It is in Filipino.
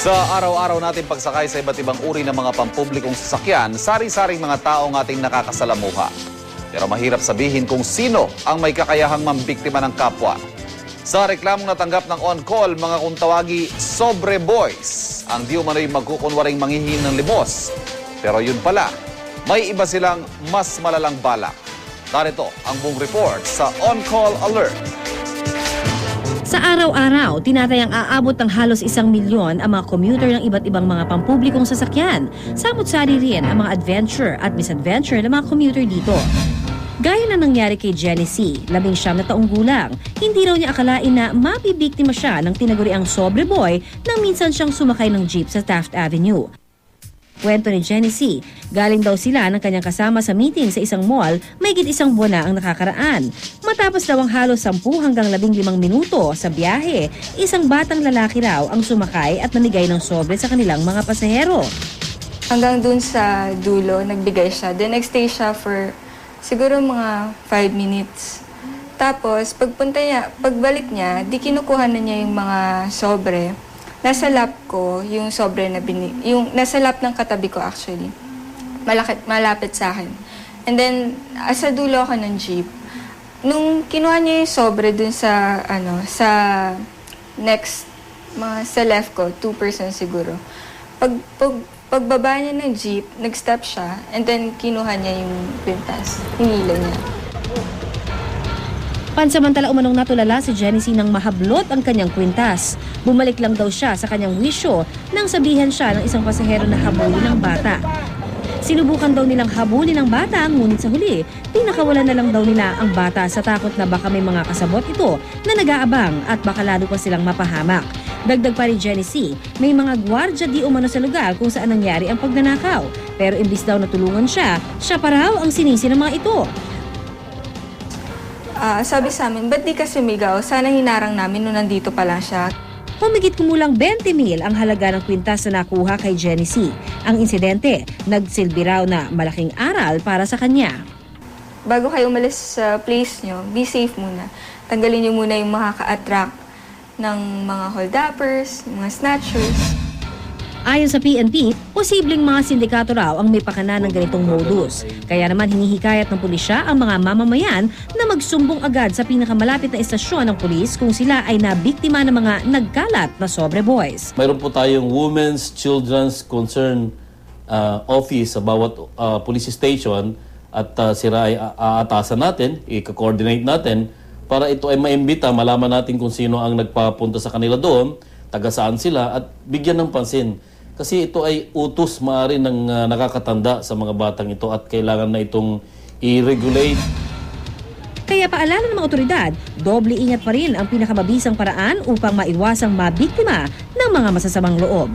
Sa araw-araw natin pagsakay sa iba't ibang uri ng mga pampublikong sasakyan, sari-saring mga tao ang ating nakakasalamuha. Pero mahirap sabihin kung sino ang may kakayahang mambiktima ng kapwa. Sa reklamong natanggap ng on-call, mga kung tawagi sobre boys, ang di umano'y magkukunwaring manghihin ng limos. Pero yun pala, may iba silang mas malalang balak. Narito ang buong report sa On-Call Alert. Sa araw-araw, tinatayang aabot ng halos 1 milyon ang mga commuter ng iba't ibang mga pampublikong sasakyan. Samut-sari rin ang mga adventure at misadventure ng mga commuter dito. Gaya na nangyari kay Jenny C., 19 na taong gulang. Hindi raw niya akalain na mabibiktima siya ng tinaguriang sobre boy nang minsan siyang sumakay ng jeep sa Taft Avenue. Kwento ni Jenny C., galing daw sila ng kanyang kasama sa meeting sa isang mall, mahigit 1 buwan na ang nakakaraan. Matapos daw ang halos 10 hanggang 15 minuto sa biyahe, isang batang lalaki raw ang sumakay at namigay ng sobre sa kanilang mga pasahero. Hanggang dun sa dulo, nagbigay siya. Then nagstay siya for siguro mga 5 minutes. Tapos pagbalik niya, di kinukuha na niya yung mga sobre. Nasa lap ko yung sobre na yung nasa lap ng katabi ko actually. Malapit sa akin. And then sa dulo ako ng jeep. Nung kinuha niya yung sobre dun sa sa next sa left ko, 2% siguro. Pagbaba niya ng jeep, nag-step siya and then kinuha niya yung pintas. Hinila niya. Pansamantala umanong natulala si Jenny C. nang mahablot ang kanyang kwintas. Bumalik lang daw siya sa kanyang wisyo nang sabihan siya ng isang pasahero na habulin ng bata. Sinubukan daw nilang habulin ng bata, ngunit sa huli, pinakawalan na lang daw nila ang bata sa takot na baka may mga kasabot ito na nag-aabang at baka lalo pa silang mapahamak. Dagdag pa ni Jenny C., may mga gwardya di umano sa lugar kung saan nangyari ang pagnanakaw. Pero imbis daw na tulungan siya pa raw ang sinisi ng mga ito. Sabi sa amin, ba't di ka sumigaw? Sana hinarang namin nung nandito pa lang siya. Humigit kumulang 20,000 ang halaga ng kwintas na nakuha kay Jenny C. Ang insidente, nagsilbi raw na malaking aral para sa kanya. Bago kayo umalis sa place nyo, be safe muna. Tanggalin nyo muna yung makaka-attract ng mga hold-uppers, mga snatchers. Ayon sa PNP, posibleng mga sindikato raw ang may pakana ng ganitong modus. Kaya naman hinihikayat ng pulisya ang mga mamamayan na magsumbong agad sa pinakamalapit na estasyon ng pulis kung sila ay nabiktima ng mga nagkalat na sobre boys. Mayroon po tayong Women's Children's Concern Office sa bawat police station at sila ay aatasan natin, i-coordinate natin para ito ay maimbita, malaman natin kung sino ang nagpapunta sa kanila doon, taga saan sila at bigyan ng pansin. Kasi ito ay utos maaari ng nakakatanda sa mga batang ito at kailangan na itong i-regulate. Kaya paalala ng mga otoridad, doble ingat pa rin ang pinakamabisang paraan upang maiwasang mabiktima ng mga masasamang loob.